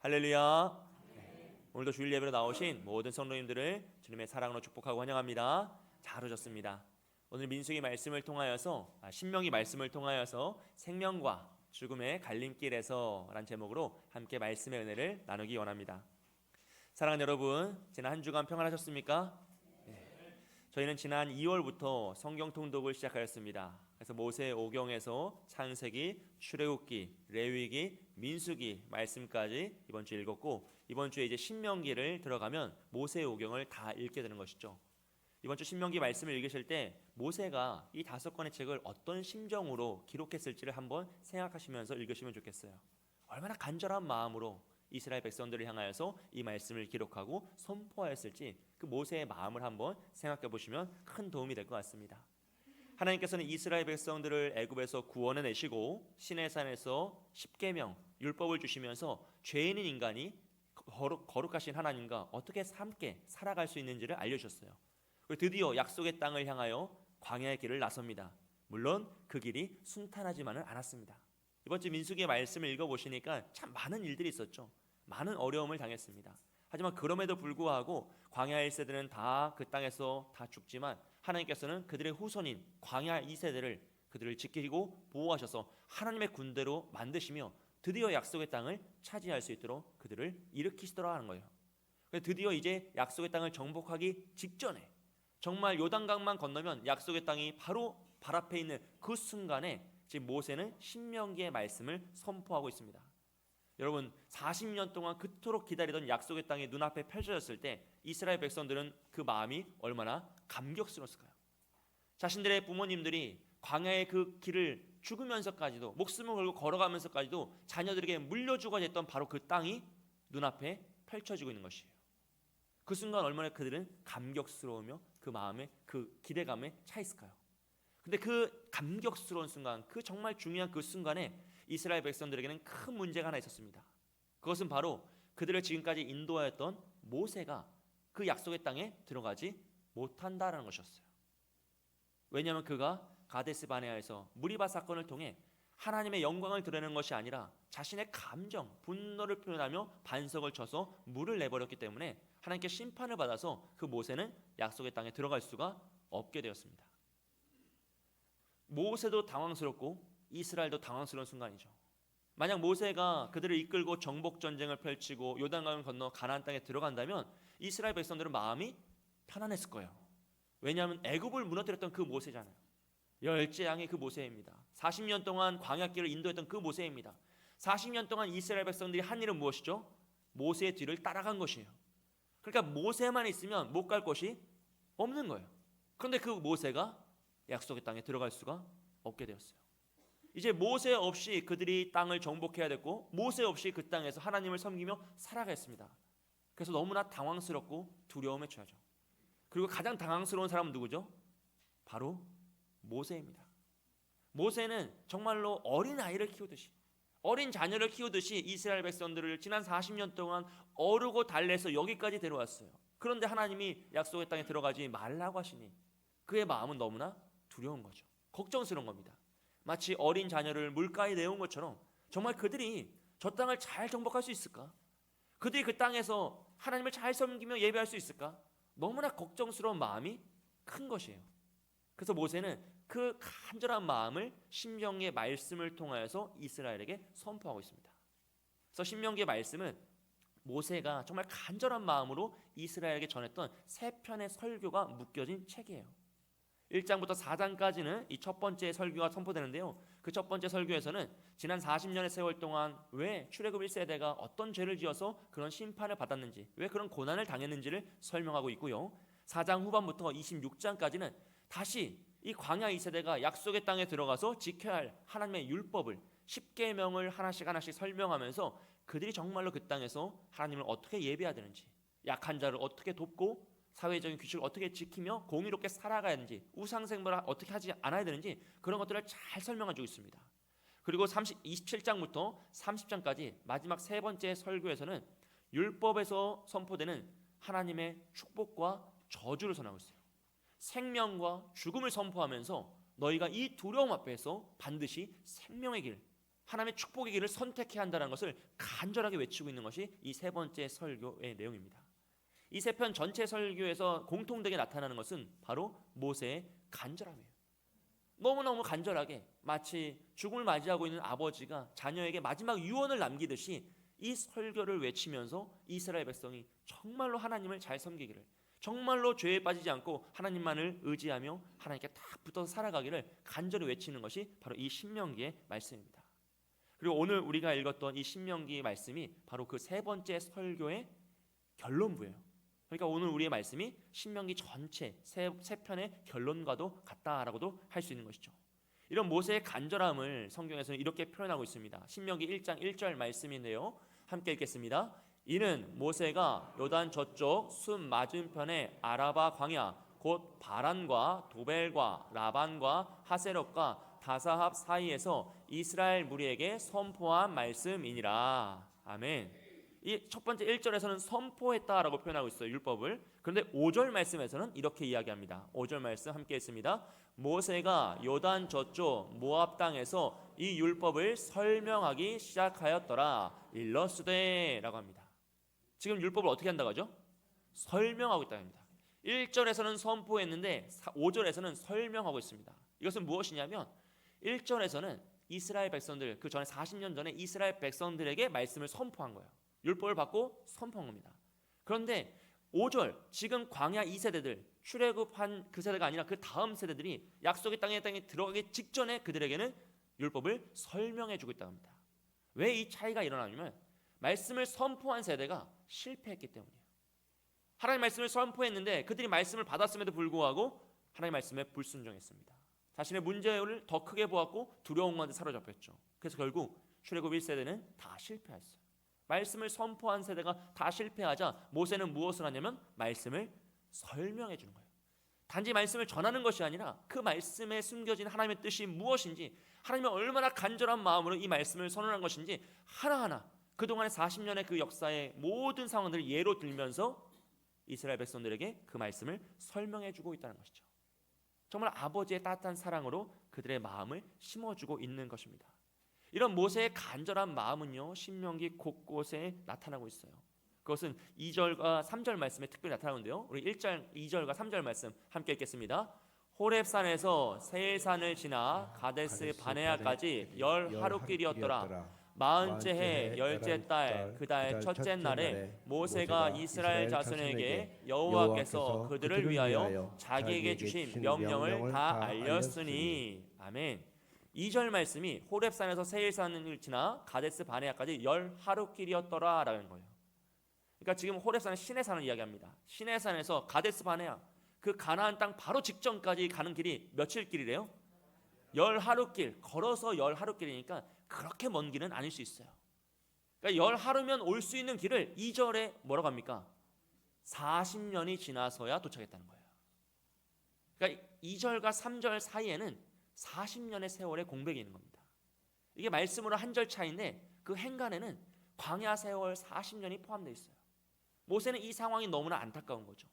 할렐루야. 오늘도 주일 예배로 나오신 모든 성도님들을 주님의 사랑으로 축복하고 환영합니다. 잘 오셨습니다. 오늘 민수기 말씀을 통하여서 신명기 말씀을 통하여서 생명과 죽음의 갈림길에서 라는 제목으로 함께 말씀의 은혜를 나누기 원합니다. 사랑하는 여러분, 지난 한 주간 평안하셨습니까? 저희는 지난 2월부터 성경 통독을 시작하였습니다. 그래서 모세 오경에서 창세기, 출애굽기, 레위기, 민수기 말씀까지 이번 주에 읽었고, 이번 주에 이제 신명기를 들어가면 모세 오경을 다 읽게 되는 것이죠. 이번 주 신명기 말씀을 읽으실 때 모세가 이 5권의 책을 어떤 심정으로 기록했을지를 한번 생각하시면서 읽으시면 좋겠어요. 얼마나 간절한 마음으로 이스라엘 백성들을 향하여서 이 말씀을 기록하고 선포하였을지 그 모세의 마음을 한번 생각해 보시면 큰 도움이 될 것 같습니다. 하나님께서는 이스라엘 백성들을 애굽에서 구원해 내시고 시내산에서 십계명 율법을 주시면서 죄인인 인간이 거룩하신 하나님과 어떻게 함께 살아갈 수 있는지를 알려주셨어요. 그리고 드디어 약속의 땅을 향하여 광야의 길을 나섭니다. 물론 그 길이 순탄하지만은 않았습니다. 이번 주 민수기의 말씀을 읽어보시니까 참 많은 일들이 있었죠. 많은 어려움을 당했습니다. 하지만 그럼에도 불구하고 광야 1세대는 다 그 땅에서 다 죽지만 하나님께서는 그들의 후손인 광야 2세대를 그들을 지키고 보호하셔서 하나님의 군대로 만드시며 드디어 약속의 땅을 차지할 수 있도록 그들을 일으키시더라 하는 거예요. 드디어 이제 약속의 땅을 정복하기 직전에 정말 요단강만 건너면 약속의 땅이 바로 발 앞에 있는 그 순간에 지금 모세는 신명기의 말씀을 선포하고 있습니다. 여러분, 40년 동안 그토록 기다리던 약속의 땅이 눈앞에 펼쳐졌을 때 이스라엘 백성들은 그 마음이 얼마나 감격스러웠을까요? 자신들의 부모님들이 광야의 그 길을 죽으면서까지도 목숨을 걸고 걸어가면서까지도 자녀들에게 물려주고자 했던 바로 그 땅이 눈앞에 펼쳐지고 있는 것이에요. 그 순간 얼마나 그들은 감격스러우며 그 마음에 그 기대감에 차 있을까요? 근데 그 감격스러운 순간, 그 정말 중요한 그 순간에 이스라엘 백성들에게는 큰 문제가 하나 있었습니다. 그것은 바로 그들을 지금까지 인도하였던 모세가 그 약속의 땅에 들어가지 못한다라는 것이었어요. 왜냐하면 그가 가데스 바네아에서 무리바 사건을 통해 하나님의 영광을 드러내는 것이 아니라 자신의 감정, 분노를 표현하며 반석을 쳐서 물을 내버렸기 때문에 하나님께 심판을 받아서 그 모세는 약속의 땅에 들어갈 수가 없게 되었습니다. 모세도 당황스럽고 이스라엘도 당황스러운 순간이죠. 만약 모세가 그들을 이끌고 정복 전쟁을 펼치고 요단강을 건너 가나안 땅에 들어간다면 이스라엘 백성들은 마음이 편안했을 거예요. 왜냐하면 애굽을 무너뜨렸던 그 모세잖아요. 열째 양의 그 모세입니다. 40년 동안 광야길을 인도했던 그 모세입니다. 40년 동안 이스라엘 백성들이 한 일은 무엇이죠? 모세의 뒤를 따라간 것이에요. 그러니까 모세만 있으면 못 갈 곳이 없는 거예요. 그런데 그 모세가 약속의 땅에 들어갈 수가 없게 되었어요. 이제 모세 없이 그들이 땅을 정복해야 됐고 모세 없이 그 땅에서 하나님을 섬기며 살아가겠습니다. 그래서 너무나 당황스럽고 두려움에 처하죠. 그리고 가장 당황스러운 사람은 누구죠? 바로 모세입니다. 모세는 정말로 어린 아이를 키우듯이 어린 자녀를 키우듯이 이스라엘 백성들을 지난 40년 동안 어르고 달래서 여기까지 데려왔어요. 그런데 하나님이 약속의 땅에 들어가지 말라고 하시니 그의 마음은 너무나 두려운 거죠. 걱정스러운 겁니다. 마치 어린 자녀를 물가에 내온 것처럼 정말 그들이 저 땅을 잘 정복할 수 있을까? 그들이 그 땅에서 하나님을 잘 섬기며 예배할 수 있을까? 너무나 걱정스러운 마음이 큰 것이에요. 그래서 모세는 그 간절한 마음을 신명기의 말씀을 통하여서 이스라엘에게 선포하고 있습니다. 그래서 신명기의 말씀은 모세가 정말 간절한 마음으로 이스라엘에게 전했던 3편의 설교가 묶여진 책이에요. 1장부터 4장까지는 이 첫 번째 설교가 선포되는데요. 그 첫 번째 설교에서는 지난 40년의 세월 동안 왜 출애굽 1세대가 어떤 죄를 지어서 그런 심판을 받았는지, 왜 그런 고난을 당했는지를 설명하고 있고요. 4장 후반부터 26장까지는 다시 이 광야 2세대가 약속의 땅에 들어가서 지켜야 할 하나님의 율법을 10계명을 하나씩 설명하면서 그들이 정말로 그 땅에서 하나님을 어떻게 예배해야 되는지, 약한 자를 어떻게 돕고 사회적인 규칙을 어떻게 지키며 공의롭게 살아가야 하는지, 우상생물을 어떻게 하지 않아야 되는지 그런 것들을 잘 설명해주고 있습니다. 그리고 27장부터 30장까지 마지막 세 번째 설교에서는 율법에서 선포되는 하나님의 축복과 저주를 선하고 있어요. 생명과 죽음을 선포하면서 너희가 이 두려움 앞에서 반드시 생명의 길, 하나님의 축복의 길을 선택해야 한다는 것을 간절하게 외치고 있는 것이 이 세 번째 설교의 내용입니다. 이 세 편 전체 설교에서 공통되게 나타나는 것은 바로 모세의 간절함이에요. 너무너무 간절하게 마치 죽음을 맞이하고 있는 아버지가 자녀에게 마지막 유언을 남기듯이 이 설교를 외치면서 이스라엘 백성이 정말로 하나님을 잘 섬기기를, 정말로 죄에 빠지지 않고 하나님만을 의지하며 하나님께 딱 붙어서 살아가기를 간절히 외치는 것이 바로 이 신명기의 말씀입니다. 그리고 오늘 우리가 읽었던 이 신명기의 말씀이 바로 그 세 번째 설교의 결론부예요. 그러니까 오늘 우리의 말씀이 신명기 전체 세 편의 결론과도 같다라고도 할 수 있는 것이죠. 이런 모세의 간절함을 성경에서는 이렇게 표현하고 있습니다. 신명기 1장 1절 말씀인데요, 함께 읽겠습니다. 이는 모세가 요단 저쪽 숲 맞은편의 아라바 광야 곧 바란과 도벨과 라반과 하세롯과 다사합 사이에서 이스라엘 무리에게 선포한 말씀이니라. 아멘. 이 첫 번째 1절에서는 선포했다라고 표현하고 있어요, 율법을. 그런데 5절 말씀에서는 이렇게 이야기합니다. 5절 말씀 함께 했습니다. 모세가 요단 저쪽 모압 땅에서 이 율법을 설명하기 시작하였더라. 일러스되 라고 합니다. 지금 율법을 어떻게 한다고 하죠? 설명하고 있다고 합니다. 1절에서는 선포했는데 5절에서는 설명하고 있습니다. 이것은 무엇이냐면 1절에서는 이스라엘 백성들, 그 전에 40년 전에 이스라엘 백성들에게 말씀을 선포한 거예요. 율법을 받고 선포한 겁니다. 그런데 5절, 지금 광야 2세대들, 출애굽한 그 세대가 아니라 그 다음 세대들이 약속의 땅에 들어가기 직전에 그들에게는 율법을 설명해 주고 있다고 합니다. 왜 이 차이가 일어나냐면 말씀을 선포한 세대가 실패했기 때문이에요. 하나님 말씀을 선포했는데 그들이 말씀을 받았음에도 불구하고 하나님 말씀에 불순종했습니다. 자신의 문제를 더 크게 보았고 두려운 가운데 사로잡혔죠. 그래서 결국 출애굽 1세대는 다 실패했어요. 말씀을 선포한 세대가 다 실패하자 모세는 무엇을 하냐면 말씀을 설명해 주는 거예요. 단지 말씀을 전하는 것이 아니라 그 말씀에 숨겨진 하나님의 뜻이 무엇인지, 하나님이 얼마나 간절한 마음으로 이 말씀을 선언한 것인지 하나하나 그동안의 40년의 그 역사의 모든 상황들을 예로 들면서 이스라엘 백성들에게 그 말씀을 설명해 주고 있다는 것이죠. 정말 아버지의 따뜻한 사랑으로 그들의 마음을 심어주고 있는 것입니다. 이런 모세의 간절한 마음은요, 신명기 곳곳에 나타나고 있어요. 그것은 2절과 3절 말씀에 특별히 나타나는데요, 우리 1절, 2절과 3절 말씀 함께 읽겠습니다. 호렙산에서 세일산을 지나 가데스 바네아까지 열 하루길이었더라. 40째 해 열째 달 그 달 첫째 날에 모세가 이스라엘 자손에게 여호와께서 그들을 위하여 자기에게 주신 명령을 다 알렸으니. 아멘. 2절 말씀이 호렙산에서 세일산을 지나 가데스 바네아까지 열 하루길이었더라 라는 거예요. 그러니까 지금 호렙산은 시내산을 이야기합니다. 시내산에서 가데스 바네아, 그 가나안 땅 바로 직전까지 가는 길이 며칠 길이래요? 열 하루길, 걸어서 열 하루길이니까 그렇게 먼 길은 아닐 수 있어요. 그러니까 열 하루면 올 수 있는 길을 2절에 뭐라고 합니까? 40년이 지나서야 도착했다는 거예요. 그러니까 2절과 3절 사이에는 40년의 세월의 공백이 있는 겁니다. 이게 말씀으로 한 절 차이인데 그 행간에는 광야 세월 40년이 포함되어 있어요. 모세는 이 상황이 너무나 안타까운 거죠.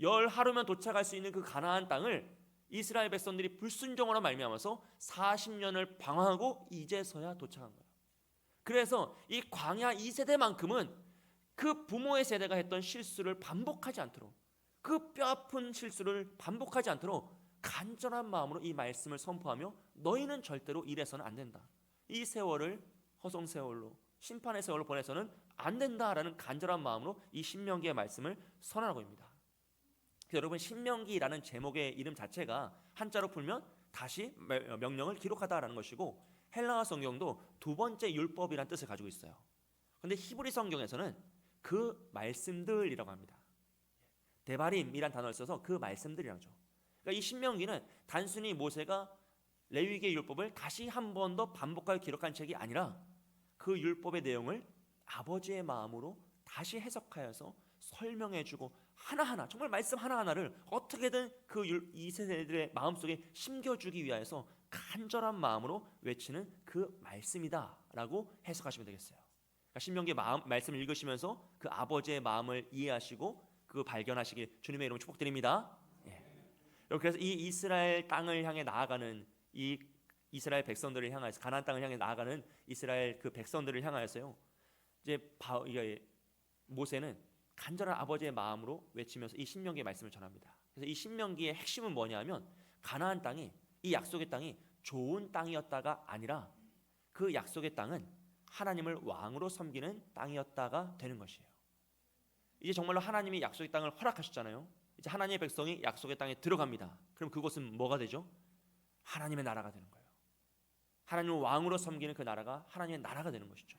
열 하루면 도착할 수 있는 그 가나안 땅을 이스라엘 백성들이 불순종으로 말미암아서 40년을 방황하고 이제서야 도착한 거예요. 그래서 이 광야 2세대만큼은 그 부모의 세대가 했던 실수를 반복하지 않도록, 그 뼈아픈 실수를 반복하지 않도록 간절한 마음으로 이 말씀을 선포하며 너희는 절대로 이래서는 안 된다. 이 세월을 허송세월로, 심판의 세월로 보내서는 안 된다라는 간절한 마음으로 이 신명기의 말씀을 선언하고 있습니다. 여러분, 신명기라는 제목의 이름 자체가 한자로 풀면 다시 명령을 기록하다라는 것이고, 헬라어 성경도 두 번째 율법이라는 뜻을 가지고 있어요. 그런데 히브리 성경에서는 그 말씀들이라고 합니다. 데바림이란 단어를 써서 그 말씀들이라죠. 그러니까 이 신명기는 단순히 모세가 레위기의 율법을 다시 한 번 더 반복하여 기록한 책이 아니라 그 율법의 내용을 아버지의 마음으로 다시 해석하여서 설명해주고 하나하나, 정말 말씀 하나하나를 어떻게든 그 2세대들의 마음속에 심겨주기 위하여서 간절한 마음으로 외치는 그 말씀이다라고 해석하시면 되겠어요. 그러니까 신명기 말씀을 읽으시면서 그 아버지의 마음을 이해하시고 그 발견하시길 주님의 이름으로 축복드립니다. 그래서 이 이스라엘 땅을 향해 나아가는 이 이스라엘 백성들을 향해서 가나안 땅을 향해 나아가는 이스라엘 그 백성들을 향하여서요. 이제 모세는 간절한 아버지의 마음으로 외치면서 이 신명기의 말씀을 전합니다. 그래서 이 신명기의 핵심은 뭐냐면 가나안 땅이 이 약속의 땅이 좋은 땅이었다가 아니라 그 약속의 땅은 하나님을 왕으로 섬기는 땅이었다가 되는 것이에요. 이제 정말로 하나님이 약속의 땅을 허락하셨잖아요. 이제 하나님의 백성이 약속의 땅에 들어갑니다. 그럼 그곳은 뭐가 되죠? 하나님의 나라가 되는 거예요. 하나님을 왕으로 섬기는 그 나라가 하나님의 나라가 되는 것이죠.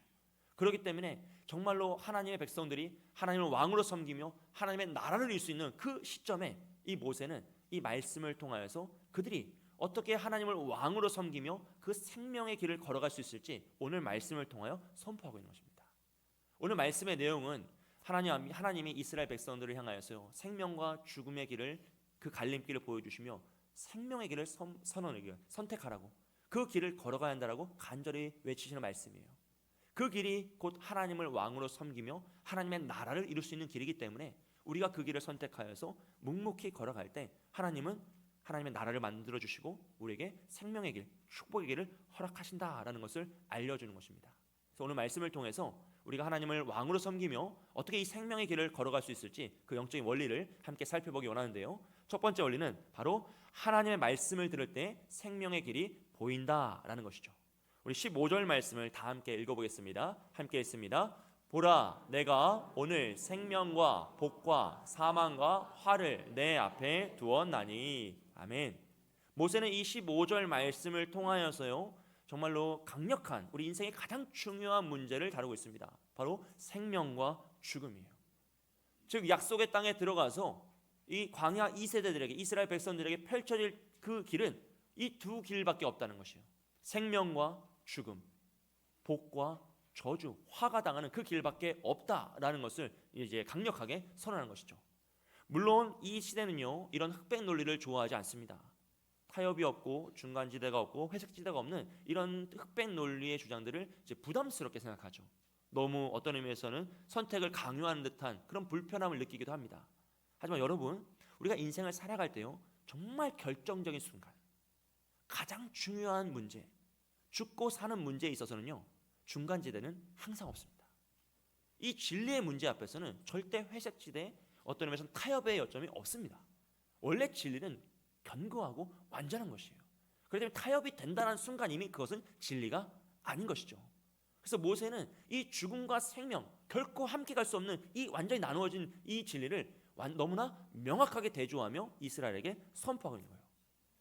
그렇기 때문에 정말로 하나님의 백성들이 하나님을 왕으로 섬기며 하나님의 나라를 이룰 수 있는 그 시점에 이 모세는 이 말씀을 통하여서 그들이 어떻게 하나님을 왕으로 섬기며 그 생명의 길을 걸어갈 수 있을지 오늘 말씀을 통하여 선포하고 있는 것입니다. 오늘 말씀의 내용은 하나님이 이스라엘 백성들을 향하여서 생명과 죽음의 길을 그 갈림길을 보여주시며 생명의 길을 선택하라고 그 길을 걸어가야 한다라고 간절히 외치시는 말씀이에요. 그 길이 곧 하나님을 왕으로 섬기며 하나님의 나라를 이룰 수 있는 길이기 때문에 우리가 그 길을 선택하여서 묵묵히 걸어갈 때 하나님은 하나님의 나라를 만들어 주시고 우리에게 생명의 길, 축복의 길을 허락하신다라는 것을 알려주는 것입니다. 그래서 오늘 말씀을 통해서 우리가 하나님을 왕으로 섬기며 어떻게 이 생명의 길을 걸어갈 수 있을지 그 영적인 원리를 함께 살펴보기 원하는데요. 첫 번째 원리는 바로 하나님의 말씀을 들을 때 생명의 길이 보인다라는 것이죠. 우리 15절 말씀을 다 함께 읽어보겠습니다. 함께 읽습니다. 보라, 내가 오늘 생명과 복과 사망과 화를 내 앞에 두었나니. 아멘. 모세는 이 15절 말씀을 통하여서요, 정말로 강력한 우리 인생의 가장 중요한 문제를 다루고 있습니다. 바로 생명과 죽음이에요. 즉 약속의 땅에 들어가서 이 광야 2세대들에게 이스라엘 백성들에게 펼쳐질 그 길은 이 두 길밖에 없다는 것이에요. 생명과 죽음, 복과 저주, 화가 당하는 그 길밖에 없다라는 것을 이제 강력하게 선언하는 것이죠. 물론 이 시대는요, 이런 흑백 논리를 좋아하지 않습니다. 타협이 없고 중간지대가 없고 회색지대가 없는 이런 흑백 논리의 주장들을 이제 부담스럽게 생각하죠. 너무 어떤 의미에서는 선택을 강요하는 듯한 그런 불편함을 느끼기도 합니다. 하지만 여러분, 우리가 인생을 살아갈 때요, 정말 결정적인 순간, 가장 중요한 문제, 죽고 사는 문제에 있어서는요, 중간지대는 항상 없습니다. 이 진리의 문제 앞에서는 절대 회색지대, 어떤 의미에서는 타협의 여점이 없습니다. 원래 진리는 견고하고 완전한 것이에요. 그렇기 때문에 타협이 된다는 순간 이미 그것은 진리가 아닌 것이죠. 그래서 모세는 이 죽음과 생명, 결코 함께 갈 수 없는 이 완전히 나누어진 이 진리를 너무나 명확하게 대조하며 이스라엘에게 선포하고 있는 거예요.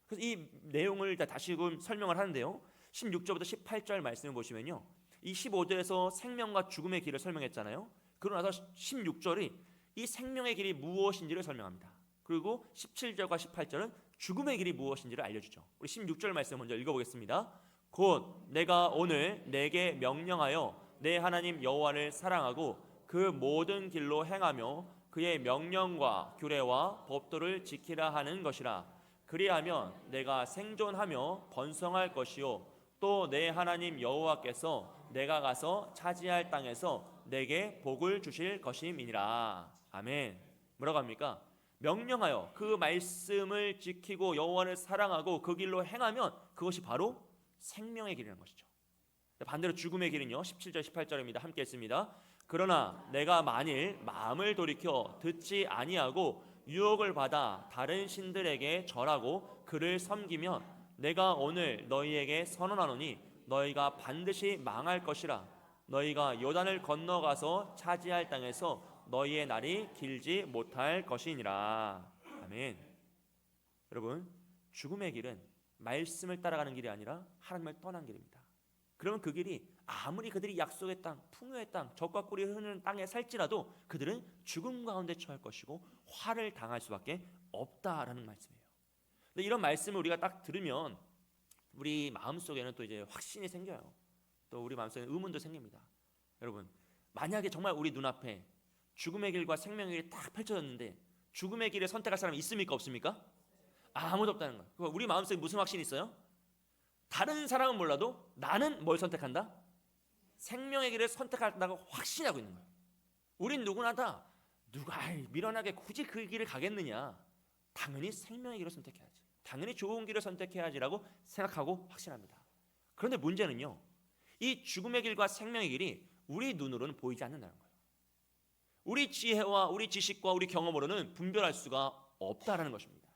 그래서 이 내용을 다시 설명을 하는데요, 16절부터 18절 말씀을 보시면요, 이 15절에서 생명과 죽음의 길을 설명했잖아요. 그러고 나서 16절이 이 생명의 길이 무엇인지를 설명합니다. 그리고 17절과 18절은 죽음의 길이 무엇인지를 알려주죠. 우리 16절 말씀 먼저 읽어보겠습니다. 곧 내가 오늘 내게 명령하여 내 하나님 여호와를 사랑하고 그 모든 길로 행하며 그의 명령과 규례와 법도를 지키라 하는 것이라. 그리하면 내가 생존하며 번성할 것이요 또 내 하나님 여호와께서 내가 가서 차지할 땅에서 내게 복을 주실 것임이니라. 아멘. 뭐라고 합니까? 명령하여 그 말씀을 지키고 여호와를 사랑하고 그 길로 행하면 그것이 바로 생명의 길이라는 것이죠. 반대로 죽음의 길은요, 17절 18절입니다. 함께 읽습니다. 그러나 내가 만일 마음을 돌이켜 듣지 아니하고 유혹을 받아 다른 신들에게 절하고 그를 섬기면 내가 오늘 너희에게 선언하노니 너희가 반드시 망할 것이라. 너희가 요단을 건너가서 차지할 땅에서 너희의 날이 길지 못할 것이니라. 아멘. 여러분, 죽음의 길은 말씀을 따라가는 길이 아니라 하나님을 떠난 길입니다. 그러면 그 길이 아무리 그들이 약속의 땅, 풍요의 땅, 젖과 꿀이 흐르는 땅에 살지라도 그들은 죽음 가운데 처할 것이고 화를 당할 수밖에 없다라는 말씀이에요. 근데 이런 말씀을 우리가 딱 들으면 우리 마음속에는 또 이제 확신이 생겨요. 또 우리 마음속에는 의문도 생깁니다. 여러분, 만약에 정말 우리 눈앞에 죽음의 길과 생명의 길이 딱 펼쳐졌는데 죽음의 길을 선택할 사람이 있습니까? 없습니까? 아무도 없다는 거예요. 우리 마음속에 무슨 확신이 있어요? 다른 사람은 몰라도 나는 뭘 선택한다? 생명의 길을 선택한다고 확신하고 있는 거예요. 우린 누구나 다 누가 미련하게 굳이 그 길을 가겠느냐? 당연히 생명의 길을 선택해야지. 당연히 좋은 길을 선택해야지라고 생각하고 확신합니다. 그런데 문제는요, 이 죽음의 길과 생명의 길이 우리 눈으로는 보이지 않는다는 거예요. 우리 지혜와 우리 지식과 우리 경험으로는 분별할 수가 없다라는 것입니다.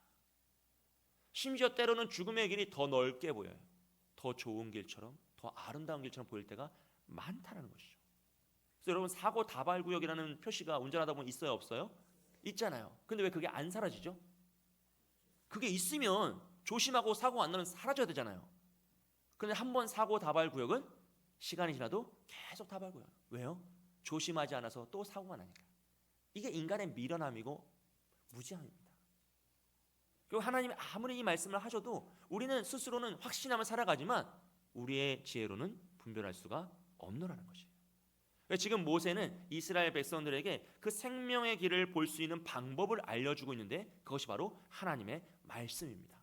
심지어 때로는 죽음의 길이 더 넓게 보여요. 더 좋은 길처럼, 더 아름다운 길처럼 보일 때가 많다는 것이죠. 그래서 여러분, 사고 다발 구역이라는 표시가 운전하다 보면 있어요, 없어요? 있잖아요. 근데 왜 그게 안 사라지죠? 그게 있으면 조심하고 사고 안 나면 사라져야 되잖아요. 그런데 한번 사고 다발 구역은 시간이 지나도 계속 다발 구역. 왜요? 조심하지 않아서 또 사고가 나니까. 이게 인간의 미련함이고 무지함입니다. 그리고 하나님이 아무리 이 말씀을 하셔도 우리는 스스로는 확신하며 살아가지만 우리의 지혜로는 분별할 수가 없노라는 것이에요. 지금 모세는 이스라엘 백성들에게 그 생명의 길을 볼 수 있는 방법을 알려주고 있는데 그것이 바로 하나님의 말씀입니다.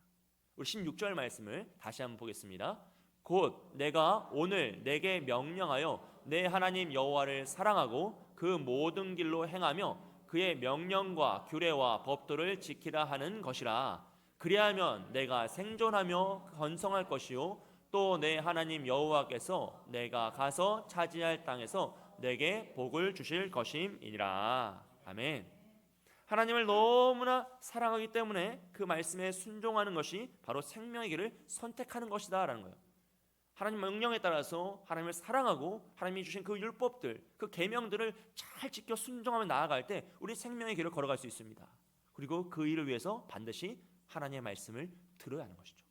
우리 16절 말씀을 다시 한번 보겠습니다. 곧 내가 오늘 내게 명령하여 내 하나님 여호와를 사랑하고 그 모든 길로 행하며 그의 명령과 규례와 법도를 지키라 하는 것이라. 그리하면 내가 생존하며 건성할 것이요 또 내 하나님 여호와께서 내가 가서 차지할 땅에서 내게 복을 주실 것임이니라. 아멘. 하나님을 너무나 사랑하기 때문에 그 말씀에 순종하는 것이 바로 생명의 길을 선택하는 것이다 라는 거예요. 하나님 명령에 따라서 하나님을 사랑하고 하나님이 주신 그 율법들, 그 계명들을 잘 지켜 순종하며 나아갈 때 우리 생명의 길을 걸어갈 수 있습니다. 그리고 그 일을 위해서 반드시 하나님의 말씀을 들어야 하는 것이죠.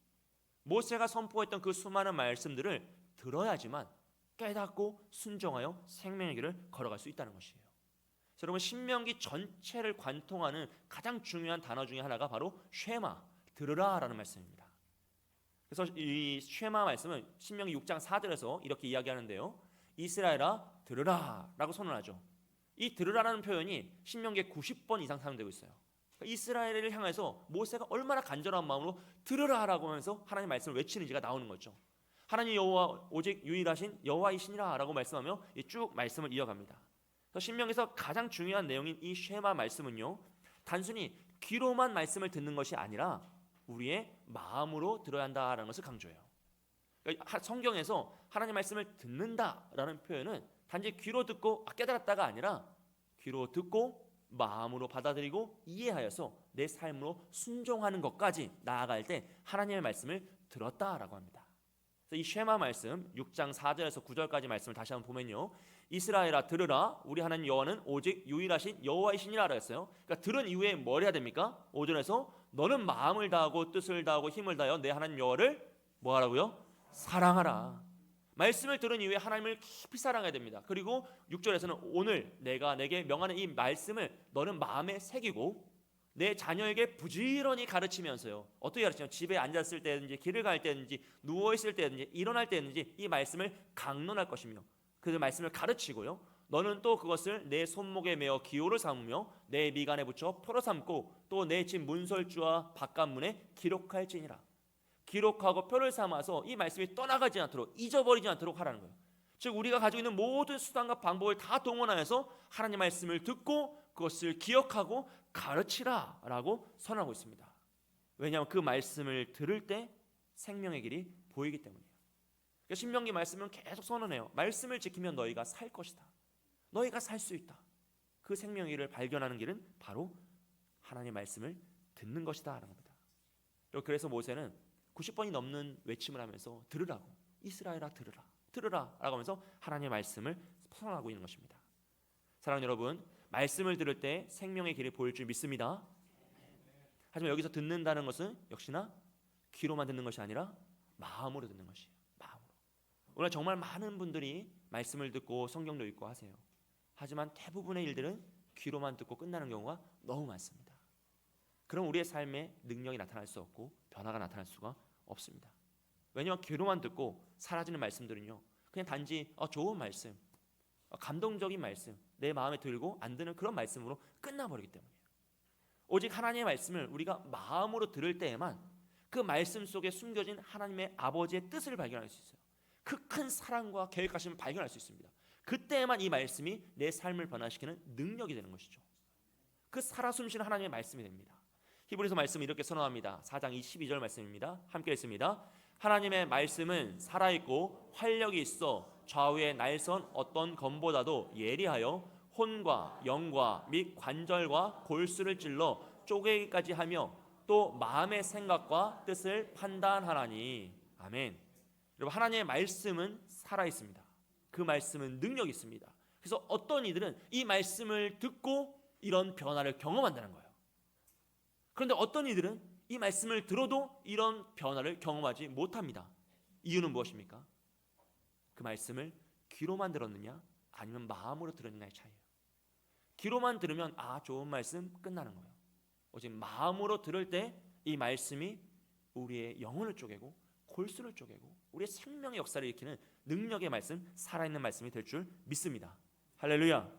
모세가 선포했던 그 수많은 말씀들을 들어야지만 깨닫고 순종하여 생명의 길을 걸어갈 수 있다는 것이에요. 여러분, 신명기 전체를 관통하는 가장 중요한 단어 중에 하나가 바로 쉐마, 들으라 라는 말씀입니다. 그래서 이 쉐마 말씀은 신명기 6장 4절에서 이렇게 이야기하는데요, 이스라엘아 들으라 라고 선언하죠. 이 들으라라는 표현이 신명기에 90번 이상 사용되고 있어요. 그러니까 이스라엘을 향해서 모세가 얼마나 간절한 마음으로 들으라 라고 하면서 하나님의 말씀을 외치는지가 나오는 거죠. 하나님 여호와 오직 유일하신 여호와이시니라 라고 말씀하며 쭉 말씀을 이어갑니다. 그래서 신명기에서 가장 중요한 내용인 이 쉐마 말씀은요, 단순히 귀로만 말씀을 듣는 것이 아니라 우리의 마음으로 들어야 한다라는 것을 강조해요. 그러니까 성경에서 하나님 말씀을 듣는다라는 표현은 단지 귀로 듣고 깨달았다가 아니라 귀로 듣고 마음으로 받아들이고 이해하여서 내 삶으로 순종하는 것까지 나아갈 때 하나님의 말씀을 들었다라고 합니다. 이 쉐마 말씀 6장 4절에서 9절까지 말씀을 다시 한번 보면요, 이스라엘아 들으라 우리 하나님 여호와는 오직 유일하신 여호와이시니라 그랬어요. 그러니까 들은 이후에 뭘 해야 됩니까? 5절에서 너는 마음을 다하고 뜻을 다하고 힘을 다하여 내 하나님 여호와를 뭐 하라고요? 사랑하라. 말씀을 들은 이후에 하나님을 깊이 사랑해야 됩니다. 그리고 6절에서는 오늘 내가 내게 명하는 이 말씀을 너는 마음에 새기고 내 자녀에게 부지런히 가르치면서요. 어떻게 가르치냐면 집에 앉았을 때든지 길을 갈 때든지 누워있을 때든지 일어날 때든지 이 말씀을 강론할 것이며 그 말씀을 가르치고요. 너는 또 그것을 내 손목에 메어 기호를 삼으며 내 미간에 붙여 표로 삼고 또 내 집 문설주와 바깥문에 기록할지니라. 기록하고 표를 삼아서 이 말씀이 떠나가지 않도록 잊어버리지 않도록 하라는 거예요. 즉 우리가 가지고 있는 모든 수단과 방법을 다 동원하여서 하나님 말씀을 듣고 그것을 기억하고 가르치라 라고 선언하고 있습니다. 왜냐하면 그 말씀을 들을 때 생명의 길이 보이기 때문이에요. 그러니까 신명기 말씀은 계속 선언해요. 말씀을 지키면 너희가 살 것이다. 너희가 살 수 있다. 그 생명의 길을 발견하는 길은 바로 하나님의 말씀을 듣는 것이다 라는 겁니다. 그래서 모세는 90번이 넘는 외침을 하면서 들으라고, 이스라엘아 들으라, 들으라 라고 하면서 하나님의 말씀을 선언하고 있는 것입니다. 사랑하는 여러분, 말씀을 들을 때 생명의 길이 보일 줄 믿습니다. 하지만 여기서 듣는다는 것은 역시나 귀로만 듣는 것이 아니라 마음으로 듣는 것이에요. 마음으로. 오늘 정말 많은 분들이 말씀을 듣고 성경도 읽고 하세요. 하지만 대부분의 일들은 귀로만 듣고 끝나는 경우가 너무 많습니다. 그럼 우리의 삶에 능력이 나타날 수 없고 변화가 나타날 수가 없습니다. 왜냐하면 귀로만 듣고 사라지는 말씀들은요, 그냥 단지 좋은 말씀, 감동적인 말씀, 내 마음에 들고 안 드는 그런 말씀으로 끝나버리기 때문이에요. 오직 하나님의 말씀을 우리가 마음으로 들을 때에만 그 말씀 속에 숨겨진 하나님의 아버지의 뜻을 발견할 수 있어요. 그 큰 사랑과 계획하심을 발견할 수 있습니다. 그때에만 이 말씀이 내 삶을 변화시키는 능력이 되는 것이죠. 그 살아 숨쉬는 하나님의 말씀이 됩니다. 히브리서 말씀은 이렇게 선언합니다. 4장 22절 말씀입니다. 함께 읽습니다. 하나님의 말씀은 살아있고 활력이 있어 좌우의 날선 어떤 검보다도 예리하여 혼과 영과 및 관절과 골수를 찔러 쪼개기까지 하며 또 마음의 생각과 뜻을 판단하나니. 아멘. 여러분, 하나님의 말씀은 살아있습니다. 그 말씀은 능력이 있습니다. 그래서 어떤 이들은 이 말씀을 듣고 이런 변화를 경험한다는 거예요. 그런데 어떤 이들은 이 말씀을 들어도 이런 변화를 경험하지 못합니다. 이유는 무엇입니까? 그 말씀을 귀로만 들었느냐 아니면 마음으로 들었느냐의 차이예요. 귀로만 들으면 좋은 말씀 끝나는 거예요. 오직 마음으로 들을 때 이 말씀이 우리의 영혼을 쪼개고 골수를 쪼개고 우리의 생명의 역사를 일으키는 능력의 말씀, 살아있는 말씀이 될 줄 믿습니다. 할렐루야.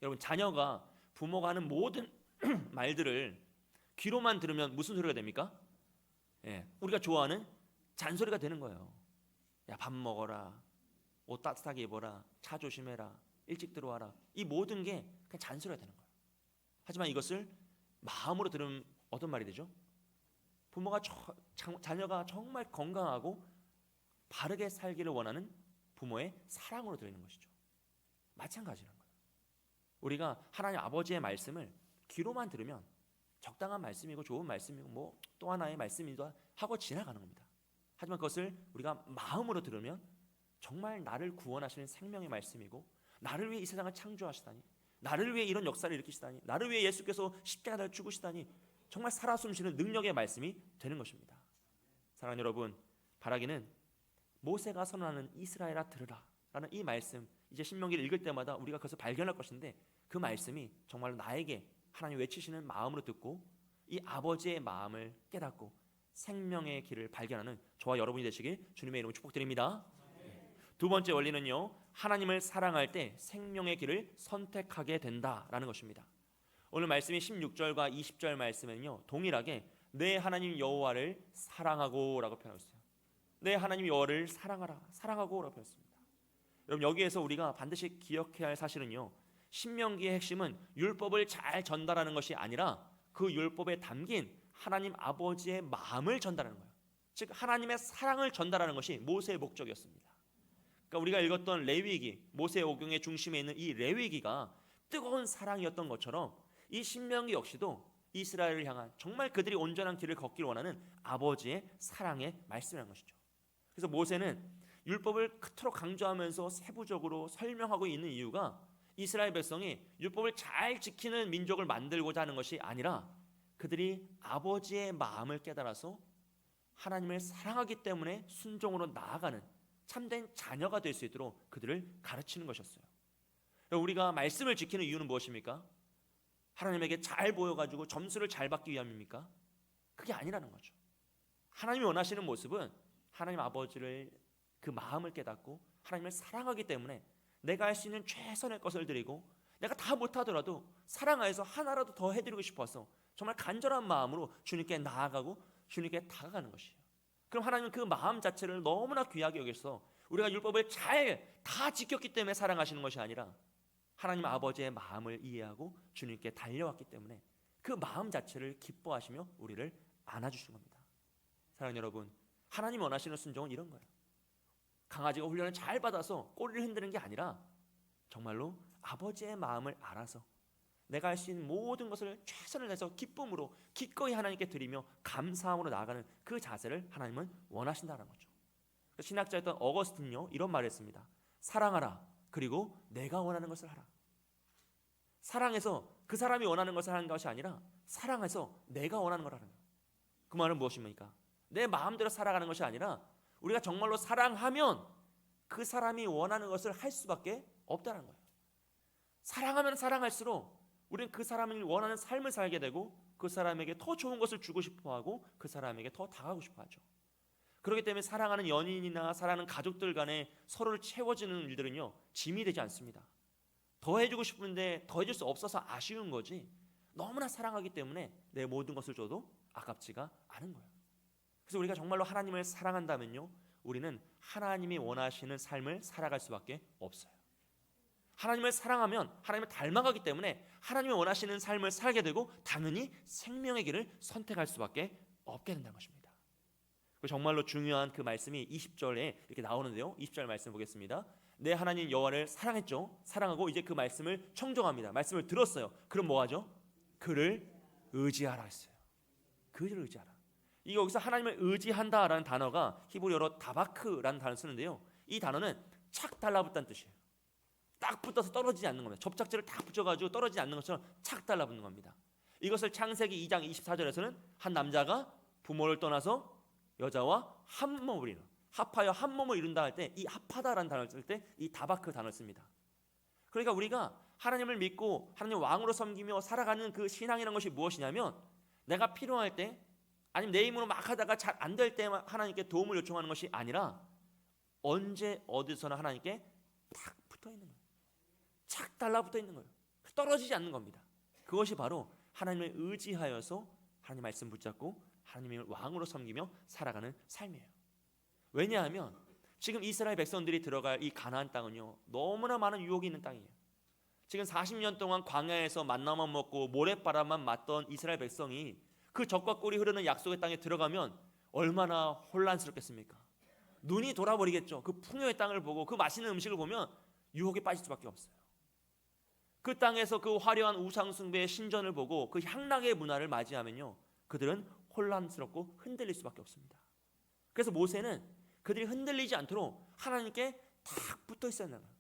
여러분, 자녀가 부모가 하는 모든 말들을 귀로만 들으면 무슨 소리가 됩니까? 우리가 좋아하는 잔소리가 되는 거예요. 야, 밥 먹어라, 옷 따뜻하게 입어라, 차 조심해라, 일찍 들어와라. 이 모든 게 그냥 잔소리가 되는 거예요. 하지만 이것을 마음으로 들으면 어떤 말이 되죠? 부모가 자녀가 정말 건강하고 바르게 살기를 원하는 부모의 사랑으로 들리는 것이죠. 마찬가지라는 거예요. 우리가 하나님 아버지의 말씀을 귀로만 들으면 적당한 말씀이고 좋은 말씀이고 뭐 또 하나의 말씀이기도 하고 지나가는 겁니다. 하지만 그것을 우리가 마음으로 들으면 정말 나를 구원하시는 생명의 말씀이고, 나를 위해 이 세상을 창조하시다니, 나를 위해 이런 역사를 일으키시다니, 나를 위해 예수께서 십자가를 죽으시다니, 정말 살아 숨쉬는 능력의 말씀이 되는 것입니다. 사랑하는 여러분, 바라기는 모세가 선언하는 이스라엘아 들으라 라는 이 말씀, 이제 신명기를 읽을 때마다 우리가 그것을 발견할 것인데, 그 말씀이 정말로 나에게 하나님 외치시는 마음으로 듣고 이 아버지의 마음을 깨닫고 생명의 길을 발견하는 저와 여러분이 되시길 주님의 이름으로 축복드립니다. 두 번째 원리는요, 하나님을 사랑할 때 생명의 길을 선택하게 된다라는 것입니다. 오늘 말씀이 16절과 20절 말씀은요, 동일하게 내 하나님 여호와를 사랑하고 라고 표현하고 있어요. 내 하나님 여호와를 사랑하고 라고 표현했습니다. 여러분, 여기에서 우리가 반드시 기억해야 할 사실은요, 신명기의 핵심은 율법을 잘 전달하는 것이 아니라 그 율법에 담긴 하나님 아버지의 마음을 전달하는 거예요. 즉 하나님의 사랑을 전달하는 것이 모세의 목적이었습니다. 그러니까 우리가 읽었던 레위기, 모세 오경의 중심에 있는 이 레위기가 뜨거운 사랑이었던 것처럼 이 신명기 역시도 이스라엘을 향한 정말 그들이 온전한 길을 걷기를 원하는 아버지의 사랑의 말씀이라는 것이죠. 그래서 모세는 율법을 그토록 강조하면서 세부적으로 설명하고 있는 이유가 이스라엘 백성이 율법을 잘 지키는 민족을 만들고자 하는 것이 아니라 그들이 아버지의 마음을 깨달아서 하나님을 사랑하기 때문에 순종으로 나아가는 참된 자녀가 될 수 있도록 그들을 가르치는 것이었어요. 우리가 말씀을 지키는 이유는 무엇입니까? 하나님에게 잘 보여가지고 점수를 잘 받기 위함입니까? 그게 아니라는 거죠. 하나님이 원하시는 모습은 하나님 아버지를, 그 마음을 깨닫고 하나님을 사랑하기 때문에 내가 할 수 있는 최선의 것을 드리고, 내가 다 못하더라도 사랑하여서 하나라도 더 해드리고 싶어서 정말 간절한 마음으로 주님께 나아가고 주님께 다가가는 것이에요. 그럼 하나님은 그 마음 자체를 너무나 귀하게 여겨서 우리가 율법을 잘 다 지켰기 때문에 사랑하시는 것이 아니라 하나님 아버지의 마음을 이해하고 주님께 달려왔기 때문에 그 마음 자체를 기뻐하시며 우리를 안아주시는 겁니다. 사랑하는 여러분, 하나님 원하시는 순종은 이런 거예요. 강아지가 훈련을 잘 받아서 꼬리를 흔드는 게 아니라 정말로 아버지의 마음을 알아서 내가 할 수 있는 모든 것을 최선을 다해서 기쁨으로 기꺼이 하나님께 드리며 감사함으로 나아가는 그 자세를 하나님은 원하신다는 거죠. 신학자였던 어거스틴요, 이런 말을 했습니다. 사랑하라, 그리고 내가 원하는 것을 하라. 사랑해서 그 사람이 원하는 것을 하는 것이 아니라 사랑해서 내가 원하는 걸 하는 거예요. 그 말은 무엇입니까? 내 마음대로 살아가는 것이 아니라 우리가 정말로 사랑하면 그 사람이 원하는 것을 할 수밖에 없다는 거예요. 사랑하면 사랑할수록 우리는 그 사람이 원하는 삶을 살게 되고 그 사람에게 더 좋은 것을 주고 싶어하고 그 사람에게 더 다가가고 싶어하죠. 그렇기 때문에 사랑하는 연인이나 사랑하는 가족들 간에 서로를 채워주는 일들은요, 짐이 되지 않습니다. 더 해주고 싶은데 더 해줄 수 없어서 아쉬운 거지, 너무나 사랑하기 때문에 내 모든 것을 줘도 아깝지가 않은 거예요. 그래서 우리가 정말로 하나님을 사랑한다면요, 우리는 하나님이 원하시는 삶을 살아갈 수밖에 없어요. 하나님을 사랑하면 하나님을 닮아가기 때문에 하나님이 원하시는 삶을 살게 되고 당연히 생명의 길을 선택할 수밖에 없게 된다는 것입니다. 정말로 중요한 그 말씀이 20절에 이렇게 나오는데요. 20절 말씀 보겠습니다. 내 하나님 여호와를 사랑했죠. 사랑하고 이제 그 말씀을 청종합니다. 말씀을 들었어요. 그럼 뭐 하죠? 그를 의지하라 했어요. 그를 의지하라. 이 여기서 하나님을 의지한다라는 단어가 히브리어로 다바크라는 단어를 쓰는데요. 이 단어는 착 달라붙다는 뜻이에요. 딱 붙어서 떨어지지 않는 겁니다. 접착제를 딱 붙여가지고 떨어지지 않는 것처럼 착 달라붙는 겁니다. 이것을 창세기 2장 24절에서는 한 남자가 부모를 떠나서 여자와 한 몸을 이룬, 합하여 한 몸을 이룬다 할 때 이 합하다라는 단어를 쓸 때 이 다바크 단어를 씁니다. 그러니까 우리가 하나님을 믿고 하나님 왕으로 섬기며 살아가는 그 신앙이라는 것이 무엇이냐면, 내가 필요할 때 아니면 내 힘으로 막 하다가 잘 안 될 때 하나님께 도움을 요청하는 것이 아니라 언제 어디서나 하나님께 탁 붙어 있는 거예요. 착 달라붙어 있는 거예요. 떨어지지 않는 겁니다. 그것이 바로 하나님을 의지하여서 하나님 말씀 붙잡고 하나님을 왕으로 섬기며 살아가는 삶이에요. 왜냐하면 지금 이스라엘 백성들이 들어갈 이 가나안 땅은요, 너무나 많은 유혹이 있는 땅이에요. 지금 40년 동안 광야에서 만나만 먹고 모래바람만 맞던 이스라엘 백성이 그 적과 꿀이 흐르는 약속의 땅에 들어가면 얼마나 혼란스럽겠습니까? 눈이 돌아버리겠죠. 그 풍요의 땅을 보고 그 맛있는 음식을 보면 유혹에 빠질 수밖에 없어요. 그 땅에서 그 화려한 우상 숭배의 신전을 보고 그 향락의 문화를 맞이하면요, 그들은 혼란스럽고 흔들릴 수밖에 없습니다. 그래서 모세는 그들이 흔들리지 않도록 하나님께 탁 붙어 있어야 하는 거예요.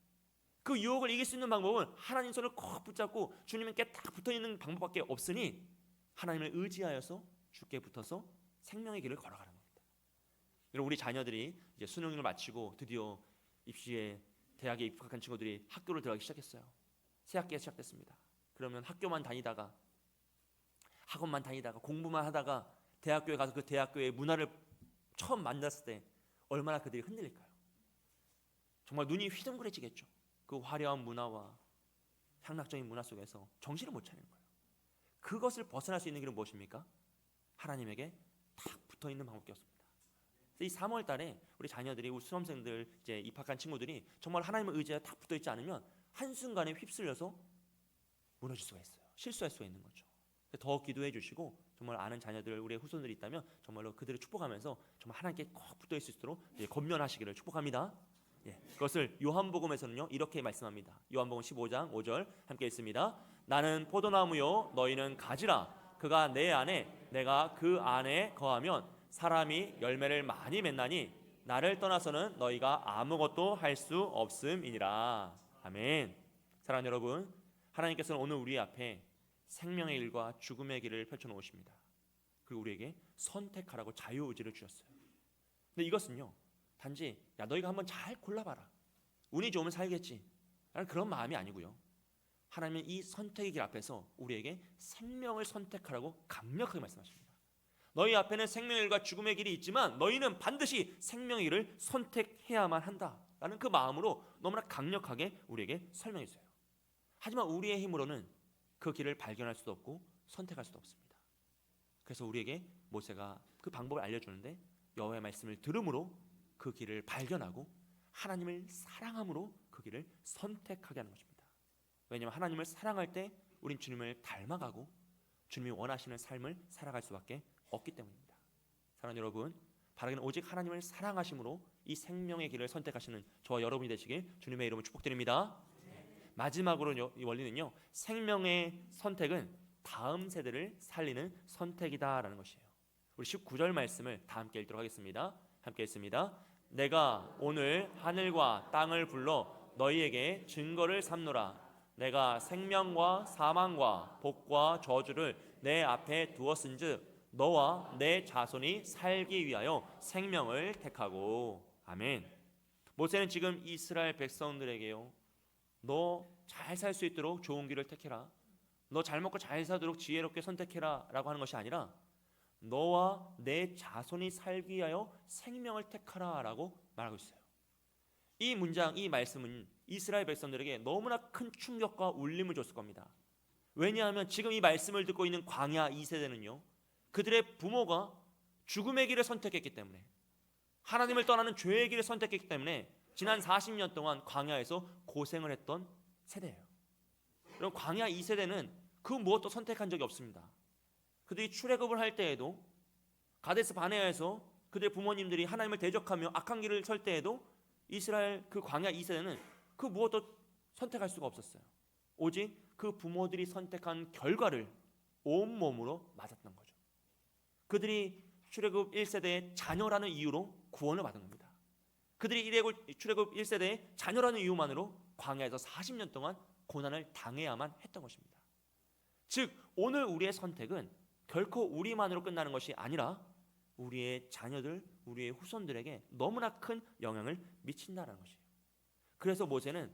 그 유혹을 이길 수 있는 방법은 하나님 손을 꼭 붙잡고 주님께 딱 붙어 있는 방법밖에 없으니 하나님을 의지하여서 주께 붙어서 생명의 길을 걸어가는 겁니다. 여러분, 우리 자녀들이 이제 수능을 마치고 드디어 입시에 대학에 입학한 친구들이 학교를 들어가기 시작했어요. 새 학기가 시작됐습니다. 그러면 학교만 다니다가 학원만 다니다가 공부만 하다가 대학교에 가서 그 대학교의 문화를 처음 만났을 때 얼마나 그들이 흔들릴까요? 정말 눈이 휘둥그레지겠죠. 그 화려한 문화와 향락적인 문화 속에서 정신을 못 차리는 거예요. 그것을 벗어날 수 있는 길은 무엇입니까? 하나님에게 탁 붙어있는 방법밖에 없습니다. 이 3월 달에 우리 자녀들이, 우리 수험생들, 이제 입학한 친구들이 정말 하나님의 의지에 탁 붙어있지 않으면 한순간에 휩쓸려서 무너질 수가 있어요. 실수할 수가 있는 거죠. 더 기도해 주시고, 정말 아는 자녀들, 우리의 후손들이 있다면 정말로 그들을 축복하면서 정말 하나님께 꼭 붙어 있을 수 있도록 권면하시기를 축복합니다. 그것을 요한복음에서는요 이렇게 말씀합니다. 요한복음 15장 5절 함께 읽습니다. 나는 포도나무요 너희는 가지라. 그가 내 안에 내가 그 안에 거하면 사람이 열매를 많이 맺나니 나를 떠나서는 너희가 아무것도 할 수 없음이니라. 아멘. 사랑하는 여러분, 하나님께서는 오늘 우리 앞에 생명의 길과 죽음의 길을 펼쳐놓으십니다. 그리고 우리에게 선택하라고 자유의지를 주셨어요. 근데 이것은요 단지 야 너희가 한번 잘 골라봐라, 운이 좋으면 살겠지 라는 그런 마음이 아니고요, 하나님은 이 선택의 길 앞에서 우리에게 생명을 선택하라고 강력하게 말씀하십니다. 너희 앞에는 생명의 길과 죽음의 길이 있지만 너희는 반드시 생명의 길을 선택해야만 한다라는 그 마음으로 너무나 강력하게 우리에게 설명해 주세요. 하지만 우리의 힘으로는 그 길을 발견할 수도 없고 선택할 수도 없습니다. 그래서 우리에게 모세가 그 방법을 알려주는데, 여호와의 말씀을 들음으로 그 길을 발견하고 하나님을 사랑함으로 그 길을 선택하게 하는 것입니다. 왜냐하면 하나님을 사랑할 때 우린 주님을 닮아가고 주님이 원하시는 삶을 살아갈 수밖에 없기 때문입니다. 사랑하는 여러분, 바라기는 오직 하나님을 사랑하심으로 이 생명의 길을 선택하시는 저와 여러분이 되시길 주님의 이름으로 축복드립니다. 마지막으로 이 원리는요, 생명의 선택은 다음 세대를 살리는 선택이다라는 것이에요. 우리 19절 말씀을 다 함께 읽도록 하겠습니다. 함께 읽습니다. 내가 오늘 하늘과 땅을 불러 너희에게 증거를 삼노라. 내가 생명과 사망과 복과 저주를 내 앞에 두었은즉 너와 내 자손이 살기 위하여 생명을 택하고. 아멘. 모세는 지금 이스라엘 백성들에게요, 너 잘 살 수 있도록 좋은 길을 택해라, 너 잘 먹고 잘 사도록 지혜롭게 선택해라 라고 하는 것이 아니라 너와 내 자손이 살기 위하여 생명을 택하라 라고 말하고 있어요. 이 문장, 이 말씀은 이스라엘 백성들에게 너무나 큰 충격과 울림을 줬을 겁니다. 왜냐하면 지금 이 말씀을 듣고 있는 광야 2세대는요 그들의 부모가 죽음의 길을 선택했기 때문에, 하나님을 떠나는 죄의 길을 선택했기 때문에 지난 40년 동안 광야에서 고생을 했던 세대예요. 그럼 광야 2세대는 그 무엇도 선택한 적이 없습니다. 그들이 출애굽을 할 때에도 가데스 바네아에서 그들의 부모님들이 하나님을 대적하며 악한 길을 설 때에도 이스라엘 그 광야 2세대는 그 무엇도 선택할 수가 없었어요. 오직 그 부모들이 선택한 결과를 온몸으로 맞았던 거죠. 그들이 출애굽 1세대의 자녀라는 이유로 구원을 받은 겁니다. 그들이 출애굽 1세대의 자녀라는 이유만으로 광야에서 40년 동안 고난을 당해야만 했던 것입니다. 즉 오늘 우리의 선택은 결코 우리만으로 끝나는 것이 아니라 우리의 자녀들, 우리의 후손들에게 너무나 큰 영향을 미친다는 것이에요. 그래서 모세는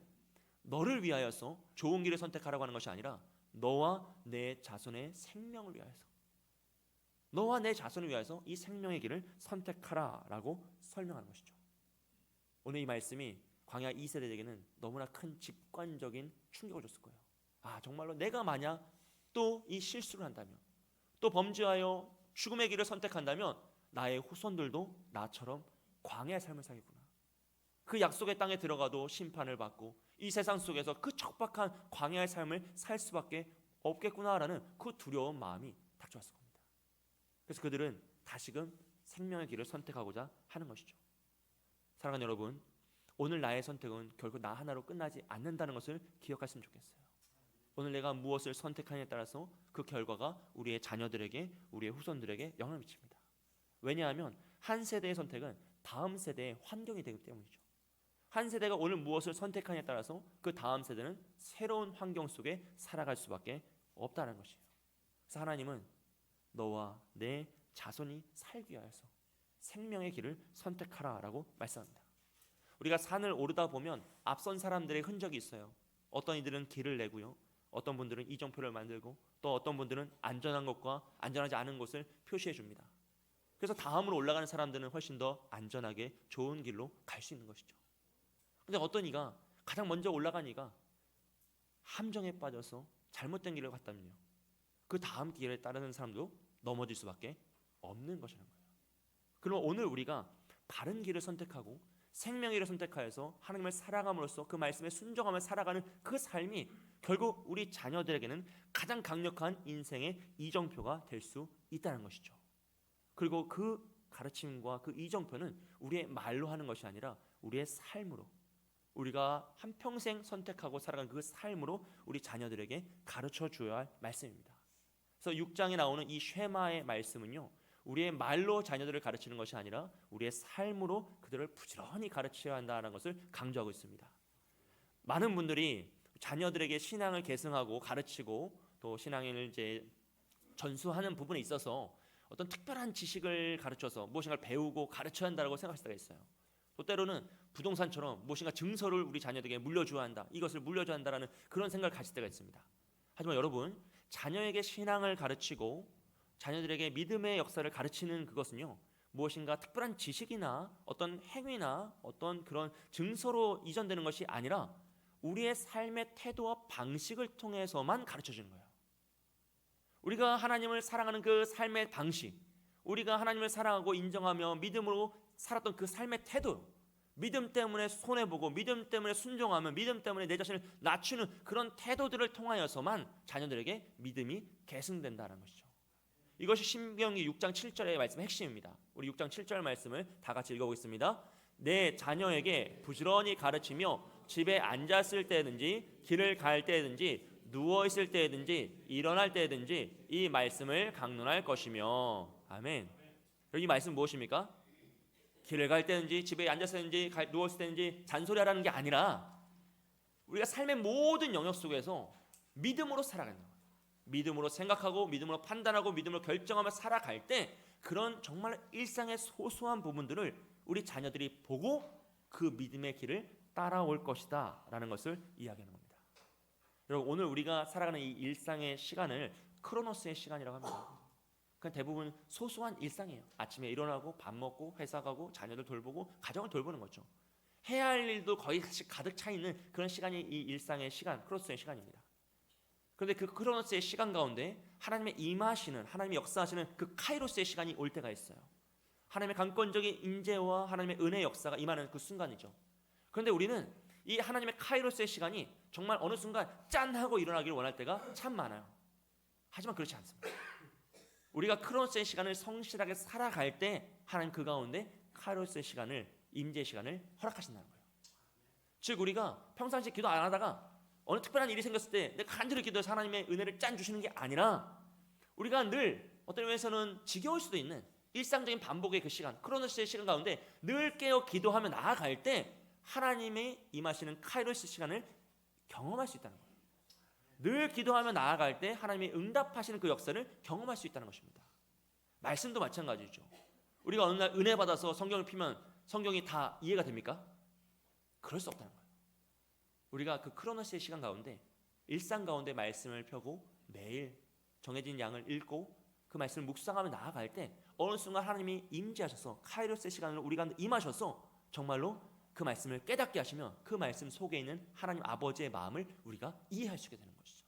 너를 위하여서 좋은 길을 선택하라고 하는 것이 아니라 너와 내 자손의 생명을 위하여서, 너와 내 자손을 위하여서 이 생명의 길을 선택하라라고 설명하는 것이죠. 오늘 이 말씀이 광야 2세대에게는 너무나 큰 직관적인 충격을 줬을 거예요. 정말로 내가 만약 또 이 실수를 한다면, 또 범죄하여 죽음의 길을 선택한다면 나의 후손들도 나처럼 광야의 삶을 살겠구나. 그 약속의 땅에 들어가도 심판을 받고 이 세상 속에서 그 척박한 광야의 삶을 살 수밖에 없겠구나라는 그 두려운 마음이 닥쳐왔을 겁니다. 그래서 그들은 다시금 생명의 길을 선택하고자 하는 것이죠. 사랑하는 여러분, 오늘 나의 선택은 결국 나 하나로 끝나지 않는다는 것을 기억하시면 좋겠어요. 오늘 내가 무엇을 선택하느냐에 따라서 그 결과가 우리의 자녀들에게, 우리의 후손들에게 영향을 미칩니다. 왜냐하면 한 세대의 선택은 다음 세대의 환경이 되기 때문이죠. 한 세대가 오늘 무엇을 선택하느냐에 따라서 그 다음 세대는 새로운 환경 속에 살아갈 수밖에 없다는 것이에요. 그래서 하나님은 너와 내 자손이 살기 위하여서 생명의 길을 선택하라라고 말씀합니다. 우리가 산을 오르다 보면 앞선 사람들의 흔적이 있어요. 어떤 이들은 길을 내고요, 어떤 분들은 이정표를 만들고, 또 어떤 분들은 안전한 것과 안전하지 않은 곳을 표시해 줍니다. 그래서 다음으로 올라가는 사람들은 훨씬 더 안전하게 좋은 길로 갈 수 있는 것이죠. 근데 어떤 이가 가장 먼저 올라간 이가 함정에 빠져서 잘못된 길을 갔다면요, 그 다음 길에 따르는 사람도 넘어질 수밖에 없는 것이라는 거예요. 그럼 오늘 우리가 바른 길을 선택하고 생명의 길을 선택하여서 하나님을 사랑함으로써 그 말씀에 순종하며 살아가는 그 삶이 결국 우리 자녀들에게는 가장 강력한 인생의 이정표가 될 수 있다는 것이죠. 그리고 그 가르침과 그 이정표는 우리의 말로 하는 것이 아니라 우리의 삶으로, 우리가 한평생 선택하고 살아가는 그 삶으로 우리 자녀들에게 가르쳐 주어야 할 말씀입니다. 그래서 6장에 나오는 이 쉐마의 말씀은요, 우리의 말로 자녀들을 가르치는 것이 아니라 우리의 삶으로 그들을 부지런히 가르쳐야 한다는 것을 강조하고 있습니다. 많은 분들이 자녀들에게 신앙을 계승하고 가르치고 또 신앙을 이제 전수하는 부분에 있어서 어떤 특별한 지식을 가르쳐서 무엇인가를 배우고 가르쳐야 한다고 생각할 때가 있어요. 또 때로는 부동산처럼 무엇인가 증서를 우리 자녀들에게 물려줘야 한다, 이것을 물려줘야 한다는 그런 생각을 가질 때가 있습니다. 하지만 여러분, 자녀에게 신앙을 가르치고 자녀들에게 믿음의 역사를 가르치는 그것은요, 무엇인가 특별한 지식이나 어떤 행위나 어떤 그런 증서로 이전되는 것이 아니라 우리의 삶의 태도와 방식을 통해서만 가르쳐주는 거예요. 우리가 하나님을 사랑하는 그 삶의 방식, 우리가 하나님을 사랑하고 인정하며 믿음으로 살았던 그 삶의 태도, 믿음 때문에 손해보고 믿음 때문에 순종하며 믿음 때문에 내 자신을 낮추는 그런 태도들을 통하여서만 자녀들에게 믿음이 계승된다는 것이죠. 이것이 신명기 6장 7절의 말씀의 핵심입니다. 우리 6장 7절 말씀을 다 같이 읽어보겠습니다. 내 자녀에게 부지런히 가르치며 집에 앉았을 때든지 길을 갈 때든지 누워있을 때든지 일어날 때든지 이 말씀을 강론할 것이며. 아멘. 이 말씀은 무엇입니까? 길을 갈 때든지 집에 앉았을 때든지 누웠을 때든지 잔소리하라는 게 아니라 우리가 삶의 모든 영역 속에서 믿음으로 살아가는 거예요. 믿음으로 생각하고 믿음으로 판단하고 믿음으로 결정하며 살아갈 때 그런 정말 일상의 소소한 부분들을 우리 자녀들이 보고 그 믿음의 길을 따라올 것이다 라는 것을 이야기하는 겁니다. 여러분, 오늘 우리가 살아가는 이 일상의 시간을 크로노스의 시간이라고 합니다. 그건 대부분 소소한 일상이에요. 아침에 일어나고 밥 먹고 회사 가고 자녀들 돌보고 가정을 돌보는 거죠. 해야 할 일도 거의 가득 차 있는 그런 시간이 이 일상의 시간, 크로노스의 시간입니다. 그런데 그 크로노스의 시간 가운데 하나님의 임하시는, 하나님의 역사하시는 그 카이로스의 시간이 올 때가 있어요. 하나님의 강권적인 인재와 하나님의 은혜의 역사가 임하는 그 순간이죠. 그런데 우리는 이 하나님의 카이로스의 시간이 정말 어느 순간 짠 하고 일어나기를 원할 때가 참 많아요. 하지만 그렇지 않습니다. 우리가 크로노스의 시간을 성실하게 살아갈 때 하나님 그 가운데 카이로스의 시간을, 임재의 시간을 허락하신다는 거예요. 즉 우리가 평상시 기도 안 하다가 어느 특별한 일이 생겼을 때 내가 간절히 기도해서 하나님의 은혜를 짠 주시는 게 아니라, 우리가 늘 어떤 면에서는 지겨울 수도 있는 일상적인 반복의 그 시간, 크로노스의 시간 가운데 늘 깨어 기도하며 나아갈 때 하나님의 임하시는 카이로스 시간을 경험할 수 있다는 거예요. 늘 기도하며 나아갈 때 하나님이 응답하시는 그 역사를 경험할 수 있다는 것입니다. 말씀도 마찬가지죠. 우리가 어느 날 은혜 받아서 성경을 피면 성경이 다 이해가 됩니까? 그럴 수 없다는 거예요. 우리가 그 크로노스의 시간 가운데 일상 가운데 말씀을 펴고 매일 정해진 양을 읽고 그 말씀을 묵상하며 나아갈 때 어느 순간 하나님이 임재하셔서 카이로스의 시간을 우리 가운데 임하셔서 정말로 그 말씀을 깨닫게 하시며 그 말씀 속에 있는 하나님 아버지의 마음을 우리가 이해할 수 있게 되는 것이죠.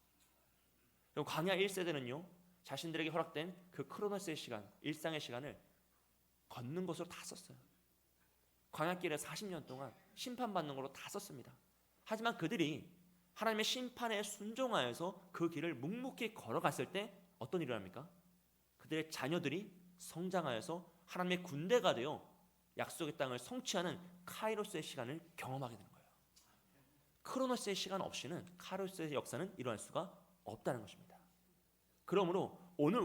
그리고 광야 1세대는요 자신들에게 허락된 그 크로노스의 시간, 일상의 시간을 걷는 것으로 다 썼어요. 광야길에 40년 동안 심판받는 걸로 다 썼습니다. 하지만 그들이 하나님의 심판에 순종하여서 그 길을 묵묵히 걸어갔을 때 어떤 일을 합니까? 그들의 자녀들이 성장하여서 하나님의 군대가 되어 약속의 땅을 성취하는 카이로스의 시간을 경험하게 되는 거예요. 크로노스의 시간 없이는 카이로스의 역사는 일어날 수가 없다는 것입니다. 그러므로 오늘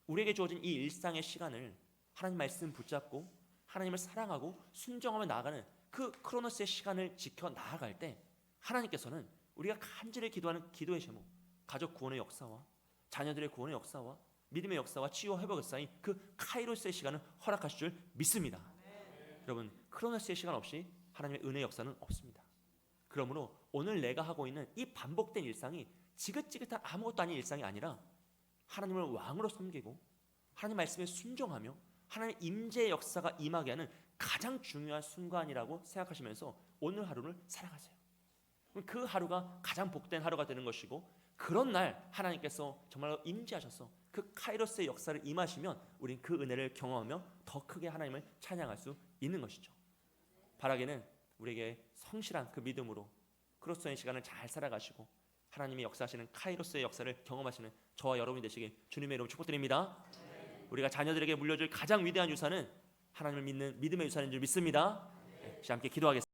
우리에게 주어진 이 일상의 시간을 하나님 말씀 붙잡고 하나님을 사랑하고 순종하며 나아가는 그 크로노스의 시간을 지켜 나아갈 때 하나님께서는 우리가 간절히 기도하는 기도의 제목, 가족 구원의 역사와 자녀들의 구원의 역사와 믿음의 역사와 치유와 회복의 역사인 그 카이로스의 시간을 허락하실 줄 믿습니다. 여러분, 크로노스의 시간 없이 하나님의 은혜의 역사는 없습니다. 그러므로 오늘 내가 하고 있는 이 반복된 일상이 지긋지긋한 아무것도 아닌 일상이 아니라 하나님을 왕으로 섬기고 하나님 말씀에 순종하며 하나님의 임재의 역사가 임하게 하는 가장 중요한 순간이라고 생각하시면서 오늘 하루를 살아가세요. 그 하루가 가장 복된 하루가 되는 것이고, 그런 날 하나님께서 정말로 임재하셔서 그 카이로스의 역사를 임하시면 우린 그 은혜를 경험하며 더 크게 하나님을 찬양할 수 있는 것이죠. 바라기는 우리에게 성실한 그 믿음으로 크로스의 시간을 잘 살아가시고 하나님이 역사하시는 카이로스의 역사를 경험하시는 저와 여러분이 되시길 주님의 이름으로 축복드립니다. 우리가 자녀들에게 물려줄 가장 위대한 유산은 하나님을 믿는 믿음의 유산인 줄 믿습니다. 함께 기도하겠습니다.